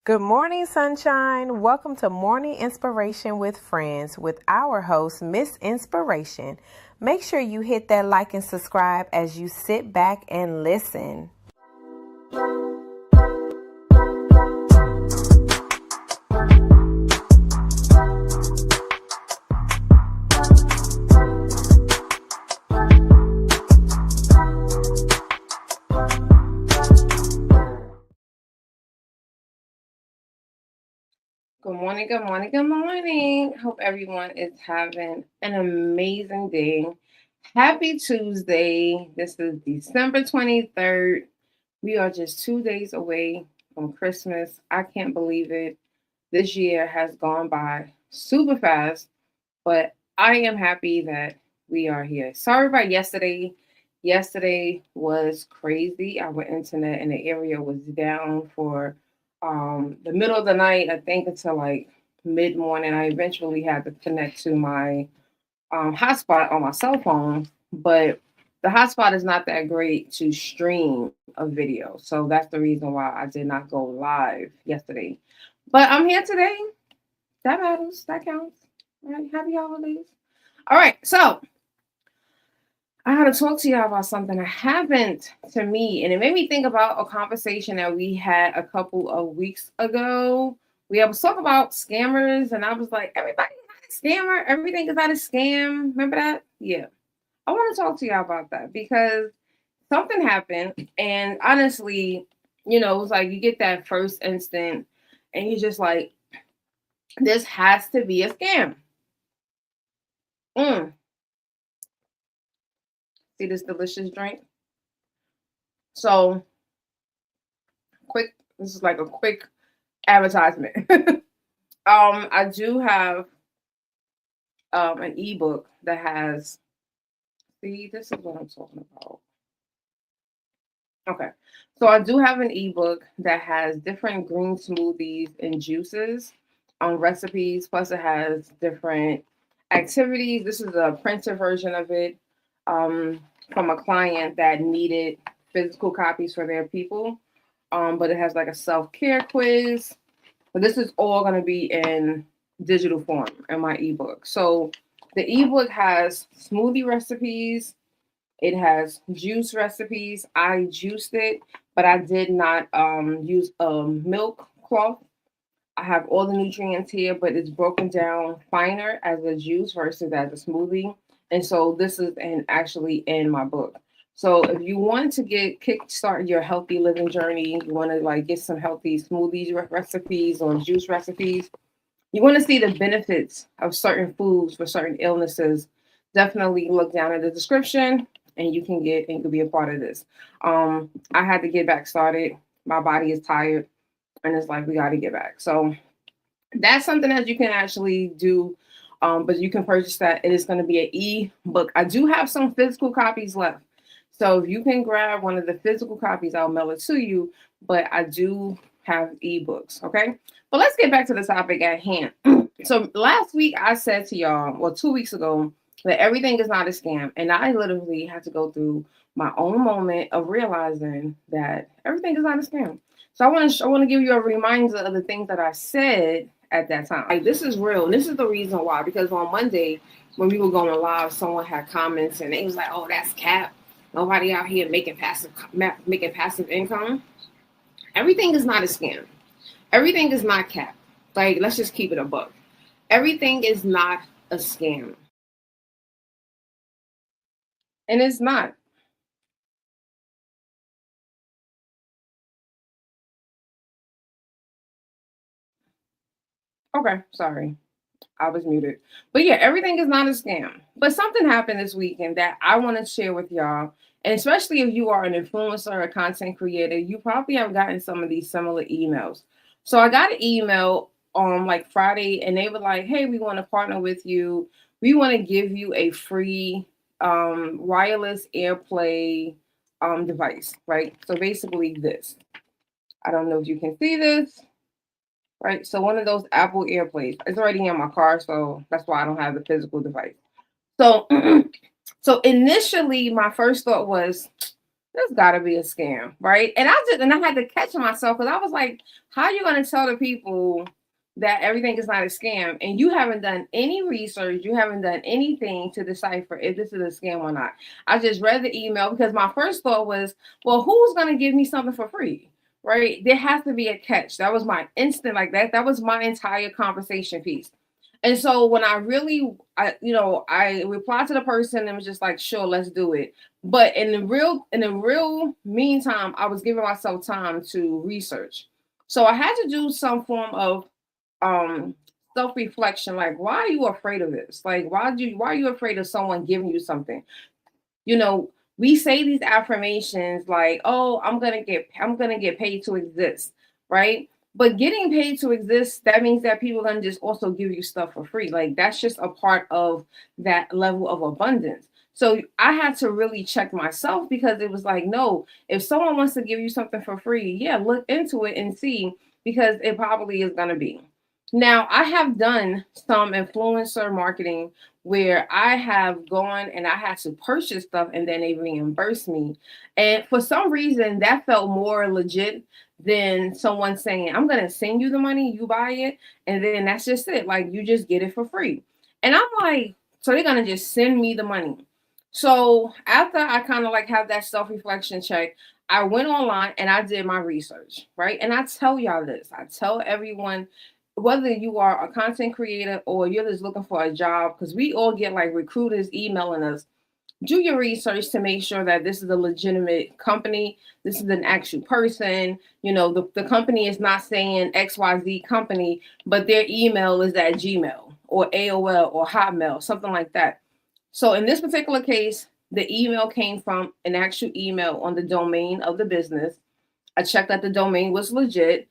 Good morning, sunshine. Welcome to Morning Inspiration with Friends with our host, Miss Inspiration. Make sure you hit that like and subscribe as you sit back and listen. Good morning, good morning, good morning. Hope everyone is having an amazing day. Happy Tuesday. This is December 23rd. We are just 2 days away from Christmas. I can't believe it. This year has gone by super fast, but I am happy that we are here. Sorry about yesterday. Yesterday was crazy. Our internet in the area was down for the middle of the night, I think until like mid morning. I eventually had to connect to my hotspot on my cell phone, but the hotspot is not that great to stream a video. So that's the reason why I did not go live yesterday. But I'm here today. That matters. That counts. All right. Happy holidays. All right. So I had to talk to y'all about something that happened to me, and it made me think about a conversation that we had a couple of weeks ago. We was talking about scammers, and I was like, everybody's not a scammer. Everything is not a scam. Remember that? Yeah. I want to talk to y'all about that because something happened, and honestly, it was like you get that first instant, and you're just like, this has to be a scam. Mm. See this delicious drink? So quick, this is like a quick advertisement. I do have an ebook that has, see, this is what I'm talking about. Okay. So I do have an ebook that has different green smoothies and juices recipes, plus it has different activities. This is a printed version of it um, from a client that needed physical copies for their people. But it has like a self-care quiz. But this is all going to be in digital form in my ebook. So the ebook has smoothie recipes, it has juice recipes. I juiced it, but I did not use a milk cloth. I have all the nutrients here, but it's broken down finer as a juice versus as a smoothie. And so this is actually in my book. So if you want to get kickstart your healthy living journey, you want to like get some healthy smoothies recipes or juice recipes, you want to see the benefits of certain foods for certain illnesses, definitely look down in the description and you can get and you can be a part of this. I had to get back started. My body is tired and it's like we got to get back. So that's something that you can actually do. But you can purchase that. It is going to be an e-book. I do have some physical copies left. So if you can grab one of the physical copies, I'll mail it to you. But I do have ebooks. Okay. But let's get back to the topic at hand. So last week I said to y'all, well, 2 weeks ago, that everything is not a scam. And I literally had to go through my own moment of realizing that everything is not a scam. So I want to give you a reminder of the things that I said at that time. Like this is real. And this is the reason why. Because on Monday, when we were going live, someone had comments and it was like, "Oh, that's cap. Nobody out here making passive income." Everything is not a scam. Everything is not cap. Like let's just keep it a buck. Everything is not a scam, and it's not. Okay, sorry. I was muted. But yeah, everything is not a scam. But something happened this weekend that I want to share with y'all. And especially if you are an influencer or a content creator, you probably have gotten some of these similar emails. So I got an email on like Friday and they were like, "Hey, we want to partner with you. We want to give you a free wireless AirPlay device," right? So basically this. I don't know if you can see this. Right. So one of those Apple AirPlays. It's already in my car, so that's why I don't have the physical device. So so initially my first thought was, There's got to be a scam, right? And I had to catch myself because I was like, how are you going to tell the people that everything is not a scam and you haven't done any research, you haven't done anything to decipher if this is a scam or not? I just read the email because my first thought was, well, who's going to give me something for free? Right? There has to be a catch. That was my instant, like that was my entire conversation piece. And so when I replied to the person and was just like, sure, let's do it. But in the real meantime, I was giving myself time to research. So I had to do some form of um self-reflection. Like, why are you afraid of this? Like, why are you afraid of someone giving you something? You know, we say these affirmations like, oh, I'm gonna get paid to exist, right? But getting paid to exist, that means that people are gonna just also give you stuff for free. Like that's just a part of that level of abundance. So I had to really check myself because it was like, no, if someone wants to give you something for free, yeah, look into it and see because it probably is gonna be. Now, I have done some influencer marketing where I have gone and I had to purchase stuff and then they reimburse me. And for some reason, that felt more legit than someone saying, I'm going to send you the money, you buy it, and then that's just it. Like you just get it for free. And I'm like, so they're going to just send me the money. So after I kind of like have that self reflection check, I went online and I did my research, right? And I tell y'all this, I tell everyone, whether you are a content creator or you're just looking for a job, because we all get like recruiters emailing us, do your research to make sure that this is a legitimate company. This is an actual person. The company is not saying XYZ company, but their email is at Gmail or AOL or Hotmail, something like that. So in this particular case, the email came from an actual email on the domain of the business. I checked that the domain was legit.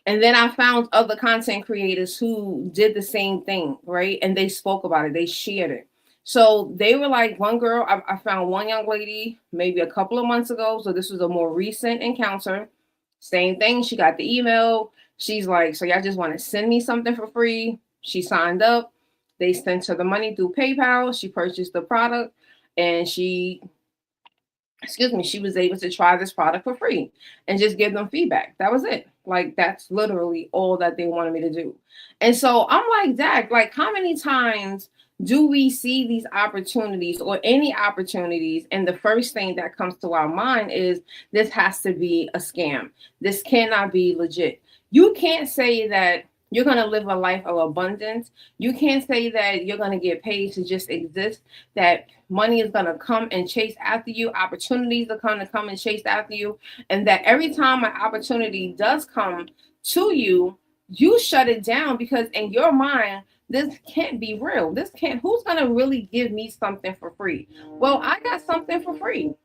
And then I found other content creators who did the same thing, right? And they spoke about it, they shared it. So they were like, one girl, I found one young lady maybe a couple of months ago. So this was a more recent encounter. Same thing. She got the email. She's like, so y'all just want to send me something for free? She signed up. They sent her the money through PayPal. She purchased the product and she was able to try this product for free and just give them feedback. That was it. Like that's literally all that they wanted me to do. And so I'm like, Dak, like how many times do we see these opportunities or any opportunities? And the first thing that comes to our mind is this has to be a scam. This cannot be legit. You can't say that you're going to live a life of abundance. You can't say that you're going to get paid to just exist, that money is going to come and chase after you, opportunities are going to come and chase after you, and that every time an opportunity does come to you, you shut it down because in your mind, this can't be real. Who's going to really give me something for free? Well, I got something for free.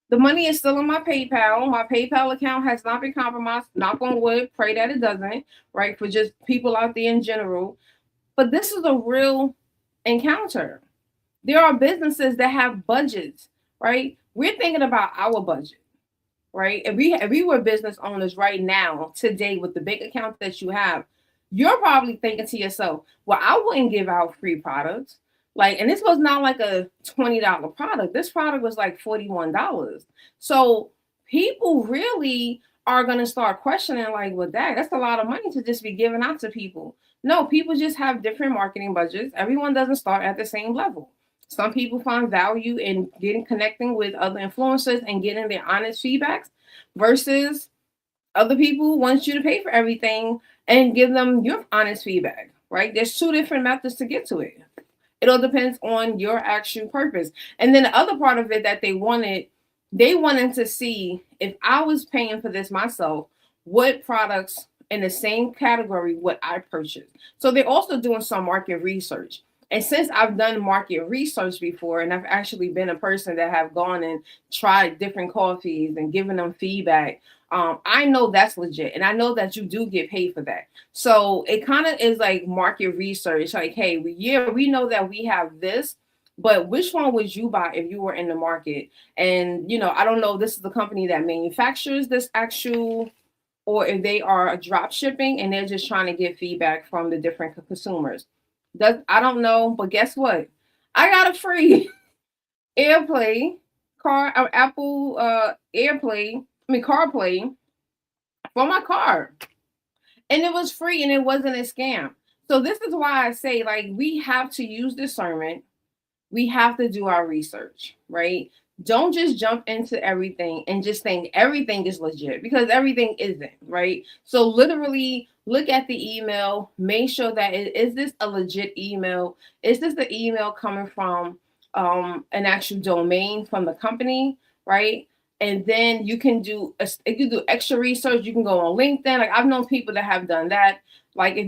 The money is still in my PayPal. My PayPal account has not been compromised. Knock on wood. Pray that it doesn't, right? For just people out there in general. But this is a real encounter. There are businesses that have budgets, right? We're thinking about our budget, right? If we were business owners right now, today, with the big account that you have, you're probably thinking to yourself, well, I wouldn't give out free products. Like, and this was not like a $20 product. This product was like $41. So people really are gonna start questioning, like, well, that's a lot of money to just be giving out to people. No, people just have different marketing budgets. Everyone doesn't start at the same level. Some people find value in connecting with other influencers and getting their honest feedbacks versus other people want you to pay for everything and give them your honest feedback, right? There's two different methods to get to it. It all depends on your actual purpose. And then the other part of it that they wanted to see if I was paying for this myself, what products in the same category would I purchase? So they're also doing some market research. And since I've done market research before, and I've actually been a person that have gone and tried different coffees and given them feedback, I know that's legit. And I know that you do get paid for that. So it kind of is like market research. Like, hey, we know that we have this, but which one would you buy if you were in the market? And, I don't know, this is the company that manufactures this actual, or if they are drop shipping and they're just trying to get feedback from the different consumers. I don't know, but guess what? I got a free airplay Apple AirPlay, CarPlay for my car, and it was free and it wasn't a scam. So this is why I say, like, we have to use discernment. We have to do our research, right? Don't just jump into everything and just think everything is legit, because everything isn't, right? So literally look at the email, make sure that is this a legit email? Is this the email coming from an actual domain from the company, right? And then if you do extra research, you can go on LinkedIn. Like, I've known people that have done that. Like, if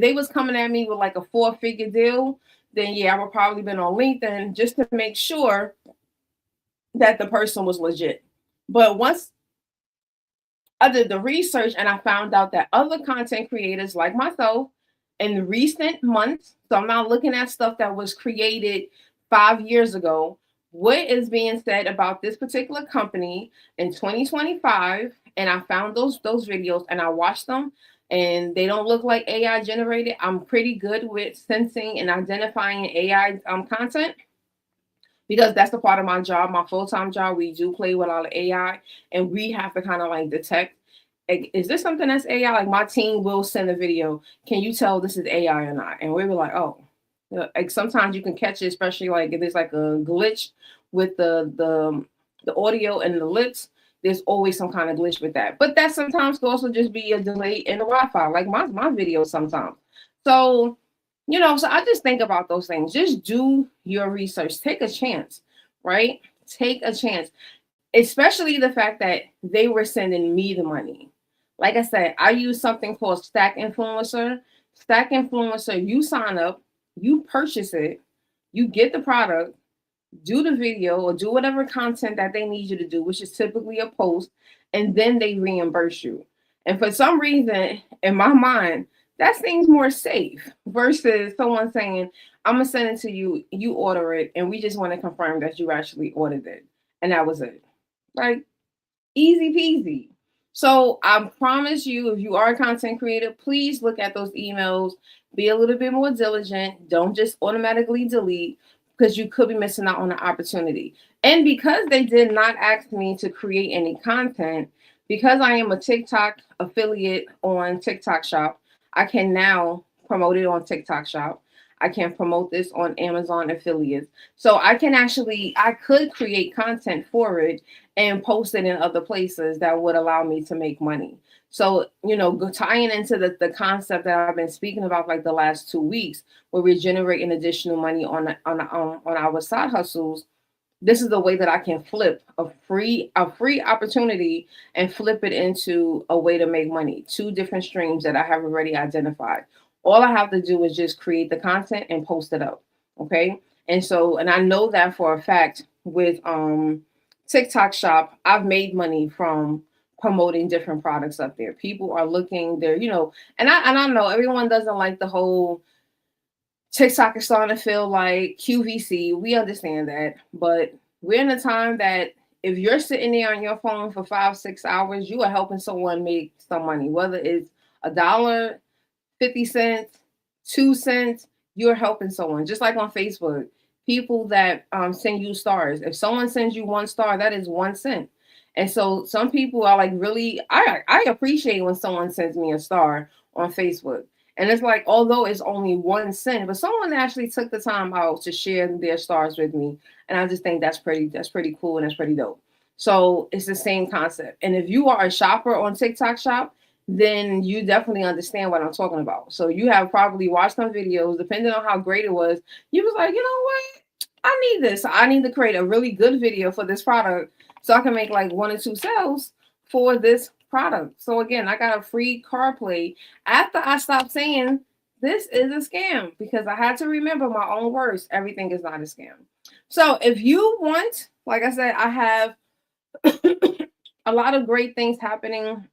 they was coming at me with like a 4-figure deal, then yeah, I would probably been on LinkedIn just to make sure that the person was legit. But once I did the research and I found out that other content creators like myself in recent months, so I'm not looking at stuff that was created 5 years ago, what is being said about this particular company in 2025, and I found those videos and I watched them, and they don't look like AI generated. I'm pretty good with sensing and identifying AI content, because that's the part of my job, my full-time job. We do play with all the AI, and we have to kind of like detect, like, is this something that's AI? Like, my team will send a video. Can you tell this is AI or not? And we were like, oh, like, sometimes you can catch it, especially like if there's like a glitch with the audio and the lips. There's always some kind of glitch with that. But that sometimes could also just be a delay in the Wi-Fi, like my videos sometimes. So so I just think about those things. Just do your research. Take a chance, right? Take a chance, especially the fact that they were sending me the money. Like I said, I use something called Stack Influencer. Stack Influencer, you sign up, you purchase it, you get the product, do the video or do whatever content that they need you to do, which is typically a post, and then they reimburse you. And for some reason, in my mind, that seems more safe versus someone saying, I'm gonna send it to you, you order it, and we just want to confirm that you actually ordered it. And that was it. Like, easy peasy. So I promise you, if you are a content creator, please look at those emails, be a little bit more diligent. Don't just automatically delete, because you could be missing out on an opportunity. And because they did not ask me to create any content, because I am a TikTok affiliate on TikTok Shop, I can now promote it on TikTok Shop. I can promote this on Amazon affiliates. So I could create content for it and post it in other places that would allow me to make money. So, tying into the concept that I've been speaking about like the last 2 weeks, where we're generating additional money on our side hustles. This is the way that I can flip a free opportunity and flip it into a way to make money. Two different streams that I have already identified. All I have to do is just create the content and post it up. Okay. And I know that for a fact with TikTok Shop, I've made money from promoting different products up there. People are looking there, and I know everyone doesn't like the whole TikTok is starting to feel like QVC. We understand that, but we're in a time that if you're sitting there on your phone for 5, 6 hours, you are helping someone make some money, whether it's $1, 50 cents, 2 cents, you're helping someone. Just like on Facebook, people that send you stars. If someone sends you 1 star, that is 1 cent. And so some people are like, really, I appreciate when someone sends me a star on Facebook. And it's like, although it's only 1 cent, but someone actually took the time out to share their stars with me. And I just think that's pretty cool and that's pretty dope. So it's the same concept. And if you are a shopper on TikTok Shop, then you definitely understand what I'm talking about. So you have probably watched some videos, depending on how great it was. You was like, you know what? I need this. I need to create a really good video for this product so I can make like 1 or 2 sales for this product. So again, I got a free CarPlay after I stopped saying this is a scam, because I had to remember my own words. Everything is not a scam. So if you want, like I said, I have a lot of great things happening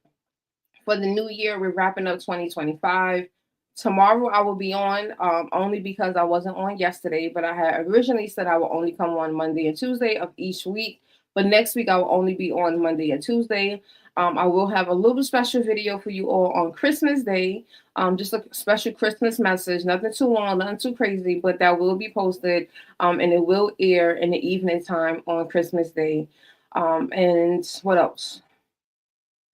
for the new year. We're wrapping up 2025. Tomorrow I will be on, only because I wasn't on yesterday, but I had originally said I will only come on Monday and Tuesday of each week But next week I will only be on Monday and Tuesday. I will have a little special video for you all on Christmas Day. Just a special Christmas message, nothing too long, nothing too crazy, but that will be posted, and it will air in the evening time on Christmas Day. And what else?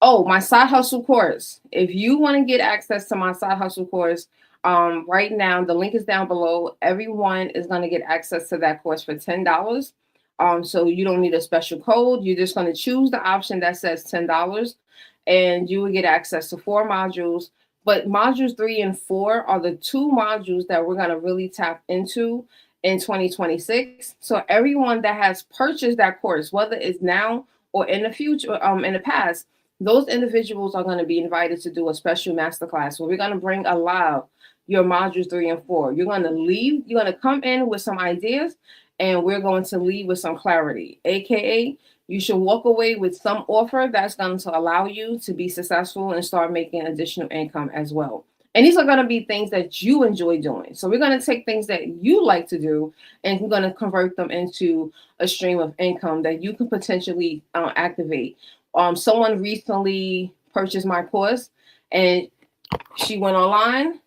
Oh, my side hustle course. If you want to get access to my side hustle course, right now the link is down below. Everyone is going to get access to that course for $10. So you don't need a special code. You're just going to choose the option that says $10, and you will get access to 4 modules. But modules 3 and 4 are the 2 modules that we're going to really tap into in 2026. So everyone that has purchased that course, whether it's now or in the future, in the past, those individuals are going to be invited to do a special masterclass where we're going to bring alive your modules 3 and 4. You're going to leave, you're going to come in with some ideas, and we're going to leave with some clarity. AKA, you should walk away with some offer that's going to allow you to be successful and start making additional income as well. And these are going to be things that you enjoy doing. So we're going to take things that you like to do, and we're going to convert them into a stream of income that you can potentially activate. Someone recently purchased my course, and she went online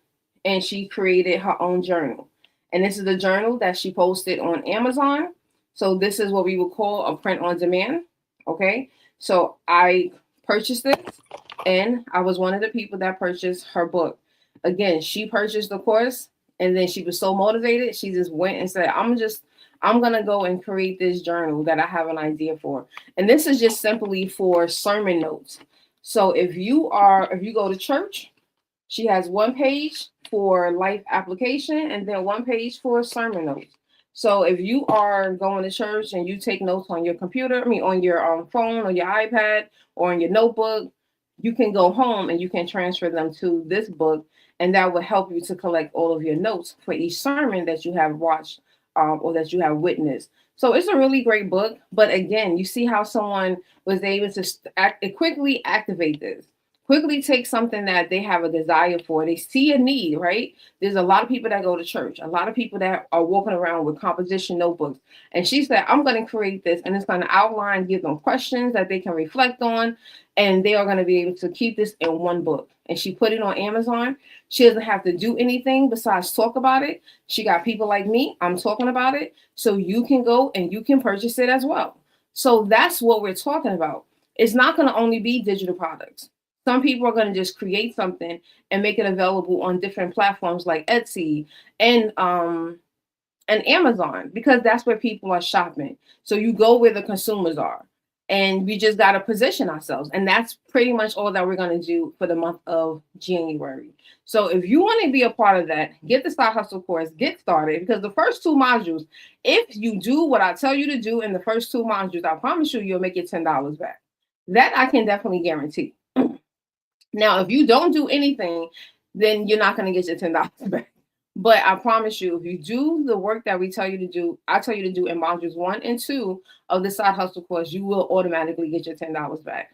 and she created her own journal. And this is the journal that she posted on Amazon. So this is what we would call a print on demand. Okay. So I purchased it, and I was one of the people that purchased her book. Again, she purchased the course, and then she was so motivated. She just went and said, I'm going to go and create this journal that I have an idea for. And this is just simply for sermon notes. So if you go to church, she has one page for life application and then one page for sermon notes. So if you are going to church and you take notes on your computer, on your phone or your iPad or on your notebook, you can go home and you can transfer them to this book, and that will help you to collect all of your notes for each sermon that you have watched, or that you have witnessed. So it's a really great book. But again, you see how someone was able to quickly activate this, quickly take something that they have a desire for. They see a need, right? There's a lot of people that go to church, a lot of people that are walking around with composition notebooks. And she said, I'm going to create this, and it's going to outline, give them questions that they can reflect on, and they are going to be able to keep this in one book. And she put it on Amazon. She doesn't have to do anything besides talk about it. She got people like me. I'm talking about it. So you can go and you can purchase it as well. So that's what we're talking about. It's not going to only be digital products. Some people are going to just create something and make it available on different platforms like Etsy and Amazon, because that's where people are shopping. So you go where the consumers are, and we just got to position ourselves. And that's pretty much all that we're going to do for the month of January. So if you want to be a part of that, get the Side Hustle course, get started, because the first 2 modules, if you do what I tell you to do in the first 2 modules, I promise you, you'll make your $10 back. That I can definitely guarantee. Now, if you don't do anything, then you're not going to get your $10 back. But I promise you, if you do the work that we tell you to do, I tell you to do in modules 1 and 2 of the Side Hustle course, you will automatically get your $10 back.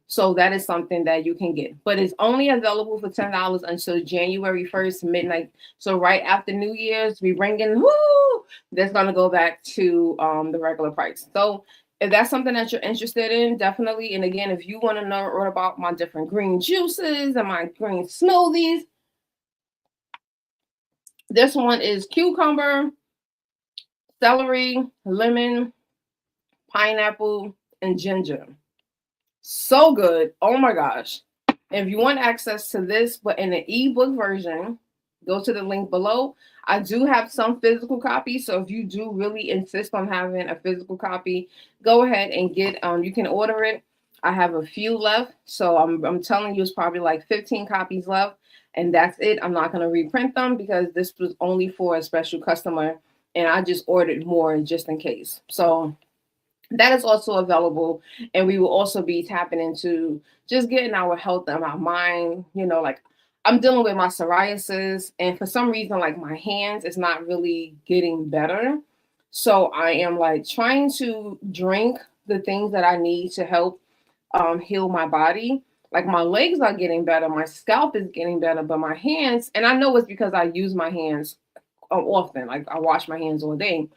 So that is something that you can get. But it's only available for $10 until January 1st, midnight. So right after New Year's, we bring in, that's going to go back to the regular price. So if that's something that you're interested in, definitely. And again, if you want to know about my different green juices and my green smoothies, this one is cucumber, celery, lemon, pineapple, and ginger. So good. Oh my gosh. If you want access to this, but in an ebook version, go to the link below. I do have some physical copies, so if you do really insist on having a physical copy, go ahead and get. You can order it. I have a few left, so I'm telling you, it's probably like 15 copies left, and that's it. I'm not going to reprint them because this was only for a special customer, and I just ordered more just in case. So that is also available, and we will also be tapping into just getting our health and our mind. Like, I'm dealing with my psoriasis, and for some reason, like, my hands is not really getting better. So I am like trying to drink the things that I need to help heal my body. Like, my legs are getting better, my scalp is getting better, but my hands, and I know it's because I use my hands often. Like, I wash my hands all day.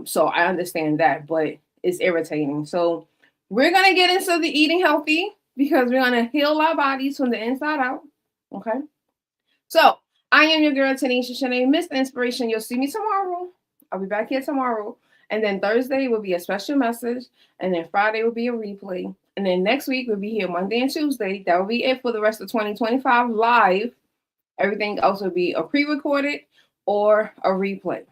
So I understand that, but is irritating. So we're going to get into the eating healthy because we're going to heal our bodies from the inside out. Okay. So I am your girl, Tanisha Shanae, Miss Inspiration. You'll see me tomorrow. I'll be back here tomorrow. And then Thursday will be a special message. And then Friday will be a replay. And then next week we'll be here Monday and Tuesday. That will be it for the rest of 2025 live. Everything else will be a pre-recorded or a replay.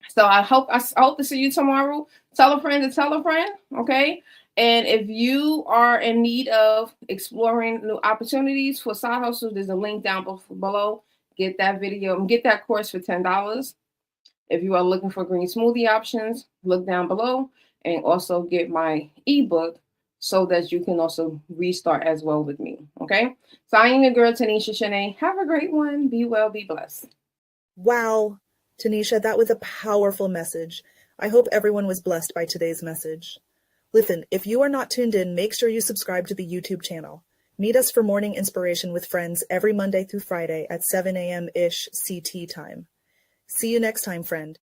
So I hope to see you tomorrow. Tell a friend to tell a friend, okay? And if you are in need of exploring new opportunities for side hustles, there's a link down below. Get that video, get that course for $10. If you are looking for green smoothie options, look down below and also get my ebook so that you can also restart as well with me, okay? So I am your girl, Tanisha Shanae. Have a great one. Be well, be blessed. Wow, Tanisha, that was a powerful message. I hope everyone was blessed by today's message. Listen, if you are not tuned in, make sure you subscribe to the YouTube channel. Meet us for morning inspiration with friends every Monday through Friday at 7 a.m.-ish CT time. See you next time, friend.